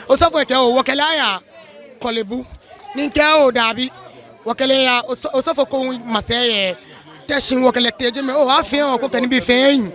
Osofo ke o wakala ya kolebu. Ninke o dabi. Wakala ya osofo ko maseye. Teshin wakala teje me o afi o ko kan bi fen.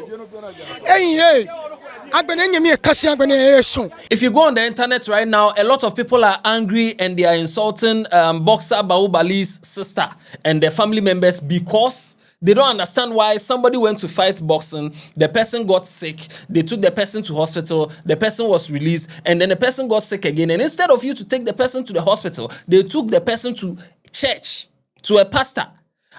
If you go on the internet right now, a lot of people are angry and they are insulting boxer Bahubali's sister and their family members because they don't understand why somebody went to fight boxing, the person got sick, they took the person to hospital, the person was released, and then the person got sick again. And instead of you to take the person to the hospital, they took the person to church, to a pastor.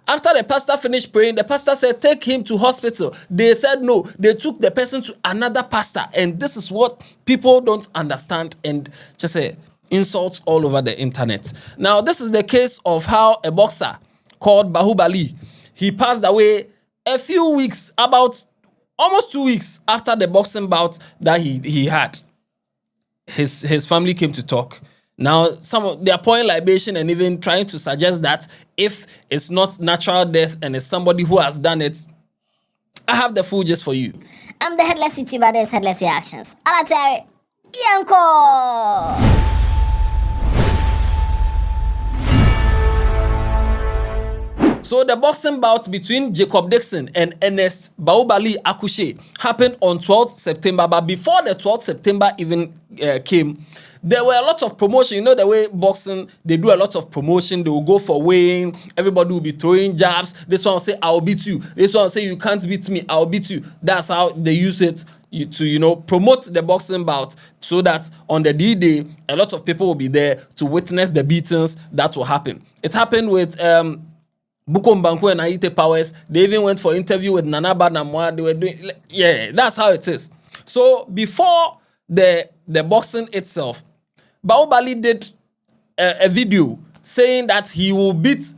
After the pastor finished praying, the pastor said, take him to hospital. They said no. They took the person to another pastor. And this is what people don't understand and just say insults all over the internet. Now, this is the case of how a boxer called Bahubali, he passed away a few weeks, about almost 2 weeks after the boxing bout that he had. His family came to talk. Now, they are pouring libation and even trying to suggest that if it's not natural death and it's somebody who has done it, I have the full gist for you. I'm the Headless YouTuber, this is Headless Reactions. Alatari, Yanko! So the boxing bout between Jacob Dickson and Ernest Bahubali Akushe happened on 12th September. But before the 12th September even came, there were a lot of promotion. You know the way boxing, they do a lot of promotion. They will go for weighing. Everybody will be throwing jabs. This one will say, I'll beat you. This one will say, you can't beat me. I'll beat you. That's how they use it to, promote the boxing bout so that on the D-Day, a lot of people will be there to witness the beatings that will happen. It happened with Bukom Banku and Aite Powers. They even went for interview with Nana Banamwa. They were doing, that's how it is. So before the boxing itself, Bahubali did a video saying that he will beat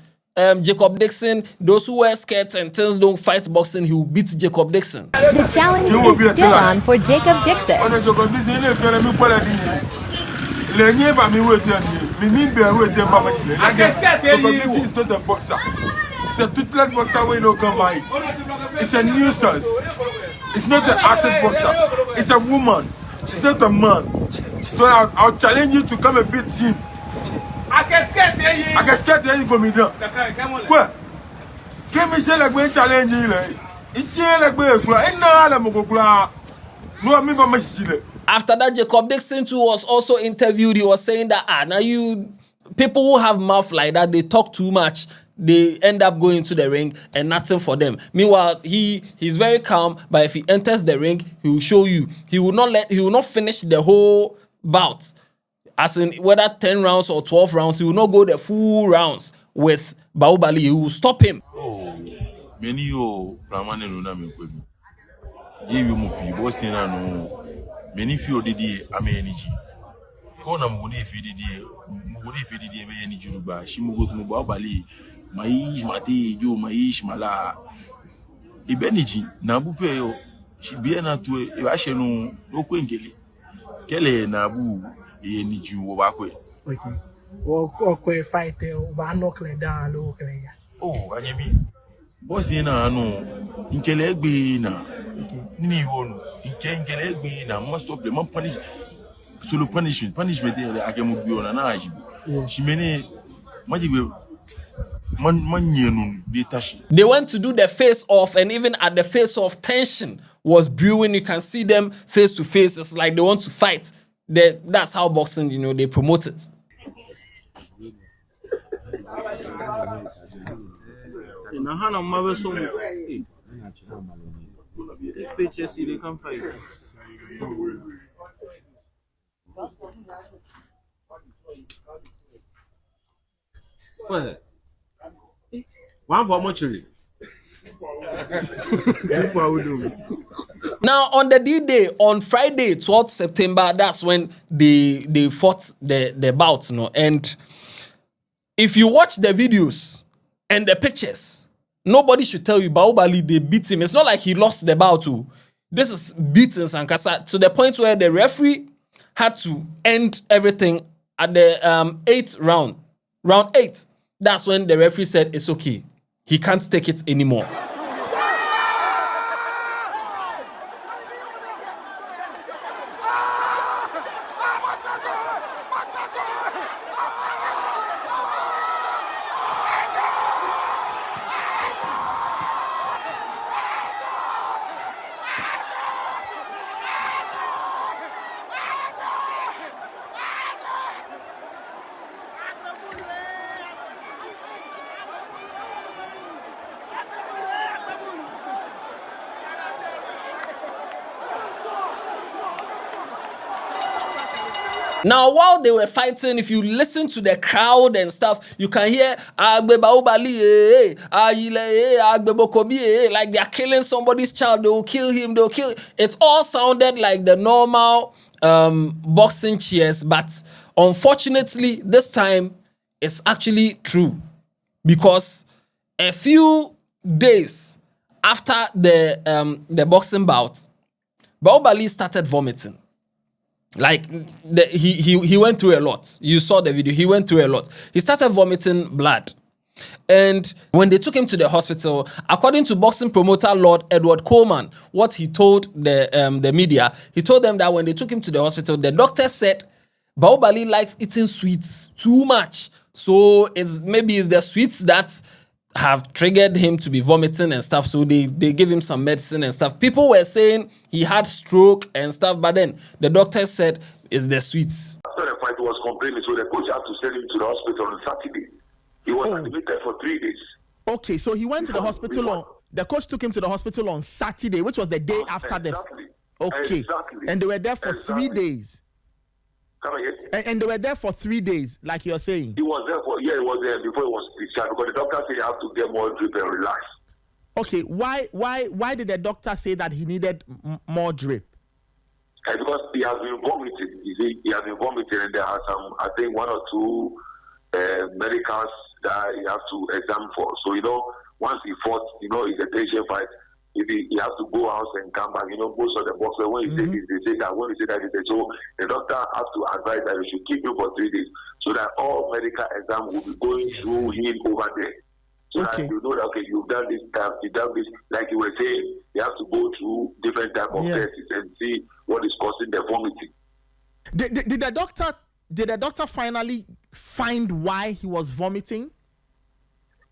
Jacob Dickson. Those who wear skirts and things don't fight boxing, he will beat Jacob Dickson. The challenge is still on for Jacob Dickson. It's a two-leg boxer where no come by. It's a nuisance. It's not an active boxer. It's a woman. She's not a man. So I'll challenge you to come and beat him. I can scare you for me now. What? Can me say like we challenge you? It's like we After that, Jacob Dickson too was also interviewed. He was saying that now people who have mouth like that, they talk too much. They end up going to the ring and nothing for them. Meanwhile, he's very calm, but if he enters the ring, he will show you. He will not finish the whole bout. As in whether 10 rounds or 12 rounds, he will not go the full rounds with Bahubali. He will stop him. Many Ramane Luna Mikwem. Give you Mupi, Bosina no. Many feel the energy. Kona Muni Fidi, Muguri Fidi, any Juba, Shimugo Mubali, Maish Mati, you Maish Mala. Ibeniji, Nabupeo, Shibiana to Irashenu, no Quinkele. Kele Nabu, any Jew Wakwe. Okay. Or fight one knuckle down low. Oh, I mean, Bosina no, in Kelegbe na, Nihon, in Kelegbe na, must stop the man punish. Solo punishment, I can be on an age. She many They went to do the face off, and even at the face off, tension was brewing. You can see them face to face. It's like they want to fight. That's how boxing, they promote it. What? One for mortuary. Now, on the D-Day, on Friday, 12th September, that's when they fought the bout, And if you watch the videos and the pictures, nobody should tell you Bahubali, they beat him. It's not like he lost the bout too. This is beating Sankasa to the point where the referee had to end everything at the 8th round. Round 8. That's when the referee said it's okay. He can't take it anymore. Now, while they were fighting, if you listen to the crowd and stuff, you can hear Agbe Bahubali, Agbe Bokobi, like they are killing somebody's child. They will kill him. They will kill. It all sounded like the normal boxing cheers, but unfortunately, this time it's actually true because a few days after the boxing bout, Bahubali started vomiting. Like he went through a lot. You saw the video. He went through a lot. He started vomiting blood. And when they took him to the hospital, according to boxing promoter Lord Edward Coleman, what he told the media, he told them that when they took him to the hospital, the doctor said Bahubali likes eating sweets too much. So maybe it's the sweets that have triggered him to be vomiting and stuff. So they gave him some medicine and stuff. People were saying he had stroke and stuff, but then the doctor said it's the sweets. After the fight was complaining, so the coach had to send him to the hospital on Saturday. He was admitted for 3 days. Okay, so he went to the hospital the coach took him to the hospital on Saturday, which was the day after Okay. Exactly. And they were there for 3 days. Come again? And they were there for 3 days, like you're saying. He was there he was there before he was discharged because the doctor said he had to get more drip and relax. Okay, why did the doctor say that he needed more drip? Because he has been vomiting. He has been vomiting, and there are some, I think, 1 or 2 medicals that he has to examine for. So, once he fought, it's a tension fight. He has to go out and come back. Most of the boxers, when he say this, they say that. When he say that, they say so. The doctor has to advise that he should keep him for 3 days so that all medical exams will be going through him over there. So that you know that, okay, you've done this time, you've done this. Like you were saying, you have to go through different type of tests and see what is causing the vomiting. Did the doctor finally find why he was vomiting?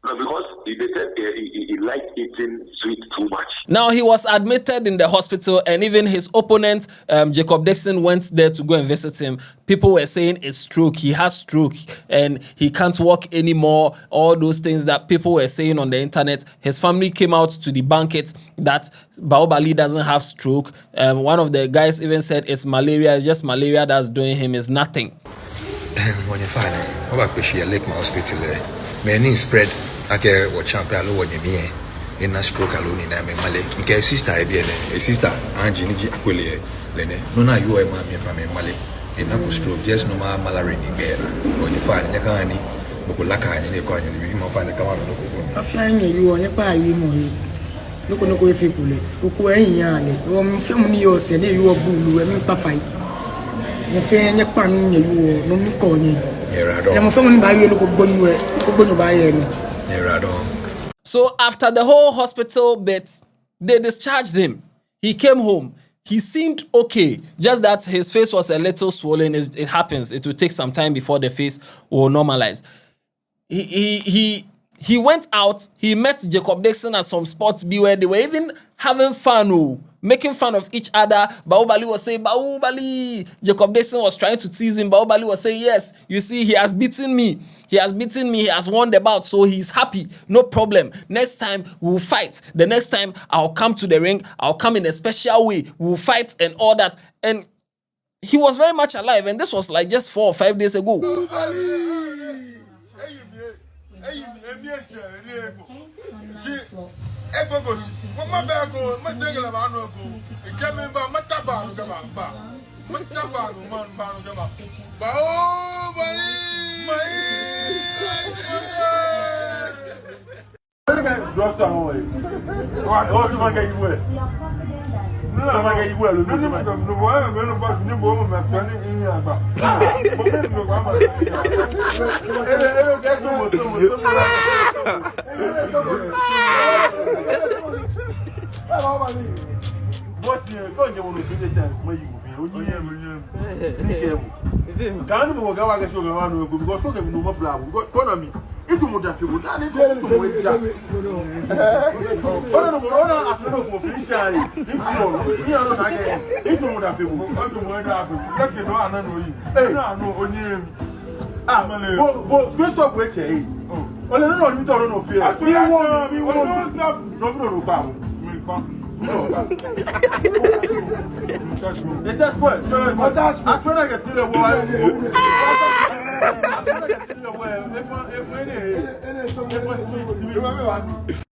No, because he said he liked eating sweet too much. Now, he was admitted in the hospital, and even his opponent, Jacob Dickson, went there to go and visit him. People were saying it's stroke. He has stroke, and he can't walk anymore. All those things that people were saying on the internet. His family came out to debunk it, that Bahubali doesn't have stroke. One of the guys even said it's malaria. It's just malaria that's doing him. It's nothing. When you find it, how about Bishia Lake Hospital? Many spread. Okay, what champion alone you in a stroke alone in Male. Okay, sister, a sister, Angie Aquile, Lene. No, you are my family Male. In a stroke, just no more malaria in bed. When you find the Kani, Bukulaka, and you call you more find the Kawan. I find you on your pie, you know. Look on the way people. Ukuay Yan, family, you said you are Bulu, and Papa. The fan, your pan, you no Niconi. I'm a family by you look of by So after the whole hospital bit, they discharged him. He came home. He seemed okay, just that his face was a little swollen. It happens. It will take some time before the face will normalize. He went out. He met Jacob Dickson at some spots where they were even having fun, making fun of each other. Bahubali was saying, Bahubali. Jacob Dickson was trying to tease him. Bahubali was saying, yes, you see, he has beaten me. He has beaten me. He has won the bout. So he's happy. No problem. Next time, we'll fight. The next time, I'll come to the ring. I'll come in a special way. We'll fight and all that. And he was very much alive. And this was like just 4 or 5 days ago.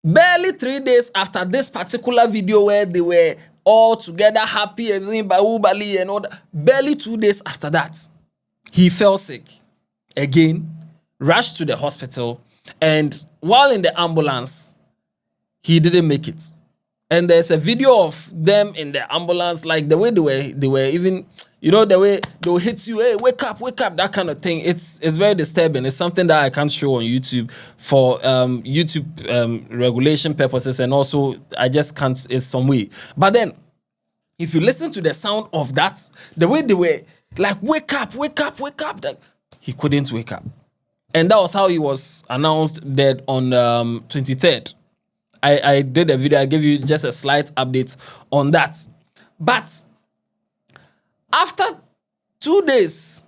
Barely 3 days after this particular video where they were all together happy as in Bahubali and all that, barely 2 days after that, he fell sick again, rushed to the hospital, and while in the ambulance, he didn't make it. And there's a video of them in the ambulance, like the way they were even, you know, the way they'll hit you, hey, wake up, that kind of thing. It's very disturbing. It's something that I can't show on YouTube for YouTube regulation purposes, and also I just can't, it's some way. But then, if you listen to the sound of that, the way they were like, wake up, that he couldn't wake up. And that was how he was announced dead on 23rd. I did a video, I gave you just a slight update on that. But after 2 days,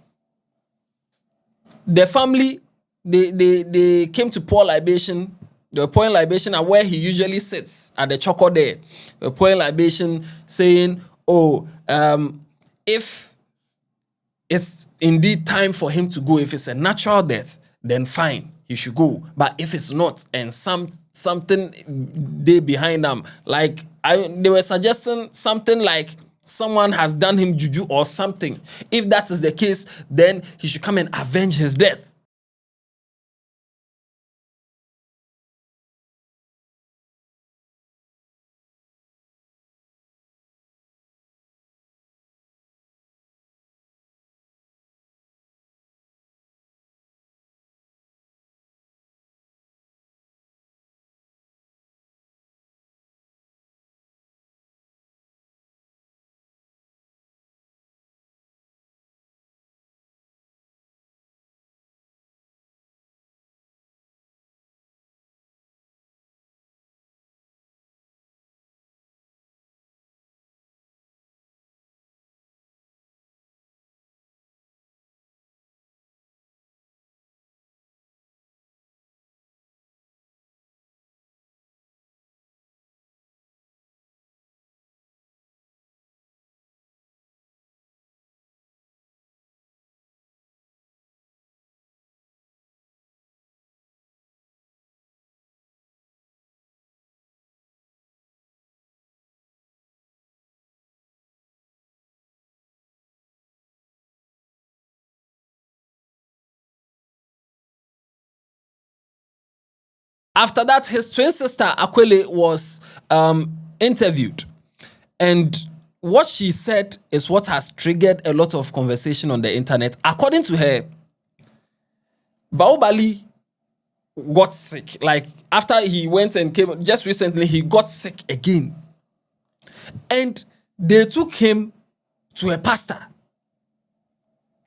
the family, they came to pour libation. They were pouring libation at where he usually sits, at the choco there. They were pouring libation saying, if it's indeed time for him to go, if it's a natural death, then fine, he should go. But if it's not, and something they behind them, like they were suggesting something like someone has done him juju or something. If that is the case, then he should come and avenge his death. After that, his twin sister, Akwele, was interviewed. And what she said is what has triggered a lot of conversation on the internet. According to her, Bahubali got sick. Like, after he went and came, just recently, he got sick again. And they took him to a pastor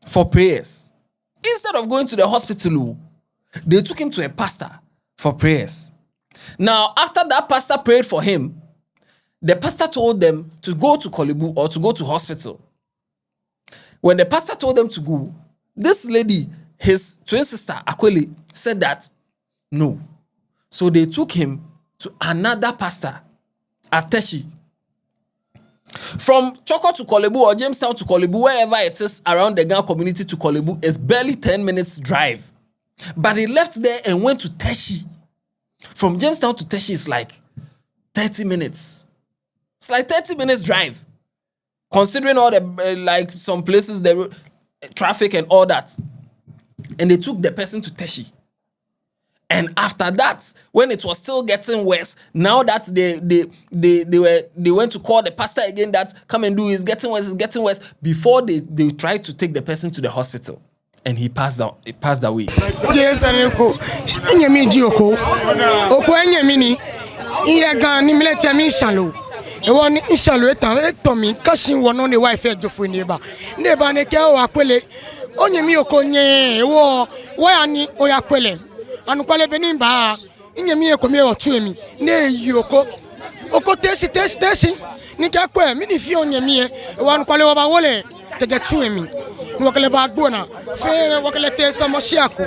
for prayers. Instead of going to the hospital, they took him to a pastor for prayers. Now, after that pastor prayed for him, the pastor told them to go to Kolebu or to go to hospital. When the pastor told them to go, this lady, his twin sister, Akwele, said that no. So they took him to another pastor at Teshi. From Choko to Kolebu or Jamestown to Kolebu, wherever it is around the Ga community to Kolebu, is barely 10 minutes drive. But he left there and went to Teshi. From Jamestown to Teshi is like 30 minutes. It's like 30 minutes drive. Considering all the, like some places, the traffic and all that. And they took the person to Teshi. And after that, when it was still getting worse, now that they went to call the pastor again that come and do, it's getting worse, before they tried to take the person to the hospital. And he passed away. Anukwale benimba inyemi ekomi otuemi ne yoko oko tesi nika kwe mini fi onyemi wanukwale oba wole teje tuemi nwakale ba gbona fe wakale tesa moshiako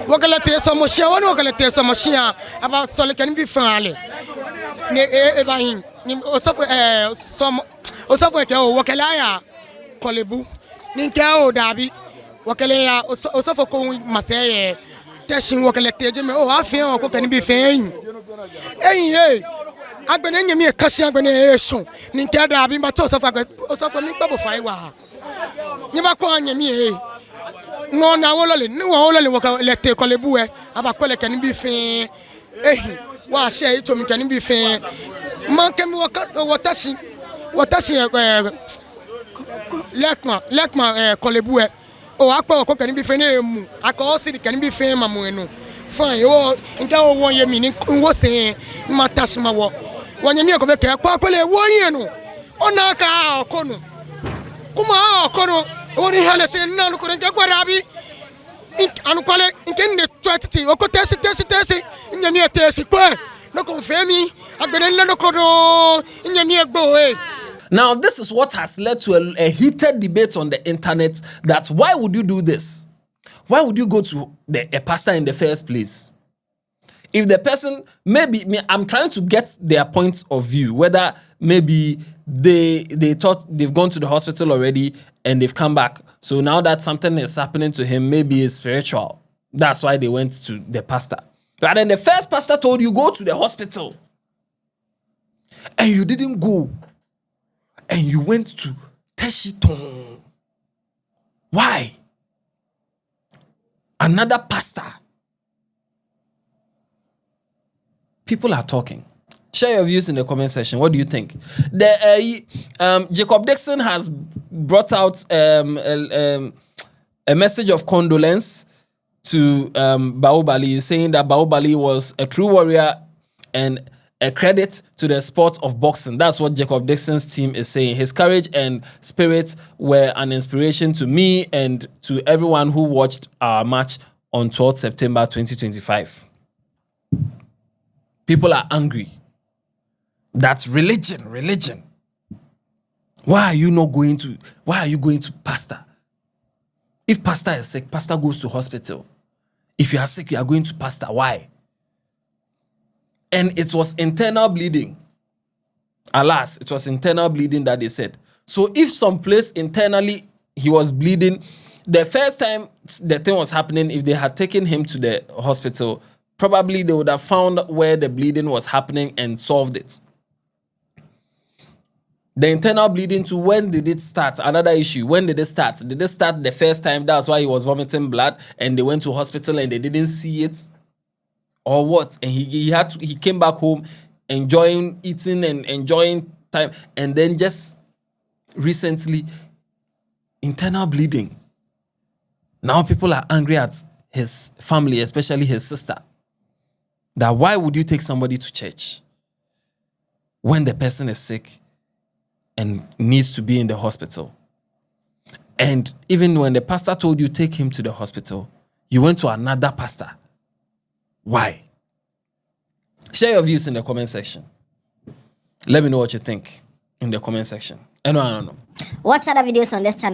wakala te so mo shia woni wakala te so mo shia aba so le kan bi faale ne e ba hin ni osofo ke o wakala ya kolebu ni ke o dabi wakala ya osofo ko maseye teshin wakala te je me o afin o ko kan bi fen eyin agbene nyemi e kasi agbene e sun ni ke dabi ba to osofo mi gbabo fa iwa ni ba ko nyemi e no na wolole ni wolole wo lete kolebu e aba ko le kan bi fin wa she to mi kan bi fin man ke mi watashi lekma kolebu e o apa ko kan bi fin e mu aka si kan bi fin ma mu enu fine o nda o won ye mi ni wo se ma tashi ma wo wonyemi e ko be ke kwa le wo yin nu ona ka okonu kuma okonu oni hale se nanu ko nke gwarabi anu kwale nke ne twatiti o ko tesi nyami e tesi kwe no confirmi agbere nle no kodo nyami egbo eh. Now, this is what has led to a heated debate on the internet that why would you do this? Why would you go to a pastor in the first place? If the person, I'm trying to get their points of view, whether maybe they thought they've gone to the hospital already and they've come back. So now that something is happening to him, maybe it's spiritual. That's why they went to the pastor. But then the first pastor told you, go to the hospital. And you didn't go. And you went to Teshiton. Why? Another pastor. People are talking. Share your views in the comment section. What do you think? Jacob Dickson has brought out a message of condolence to Bahubali, saying that Bahubali was a true warrior and a credit to the sport of boxing. That's what Jacob Dickson's team is saying. His courage and spirit were an inspiration to me and to everyone who watched our match on 12th September 2025. People are angry. That's religion. Why are you going to pastor? If pastor is sick, pastor goes to hospital. If you are sick, you are going to pastor. Why? And it was internal bleeding. Alas, it was internal bleeding that they said. So if someplace internally he was bleeding, the first time the thing was happening, if they had taken him to the hospital, probably they would have found where the bleeding was happening and solved it. The internal bleeding to when did it start? Another issue. When did it start? Did it start the first time? That's why he was vomiting blood and they went to hospital and they didn't see it? Or what? And he came back home enjoying eating and enjoying time, and then just recently internal bleeding. Now people are angry at his family, especially his sister. That why would you take somebody to church when the person is sick and needs to be in the hospital? And even when the pastor told you take him to the hospital, you went to another pastor. Why? Share your views in the comment section. Let me know what you think in the comment section. I don't know. Watch other videos on this channel.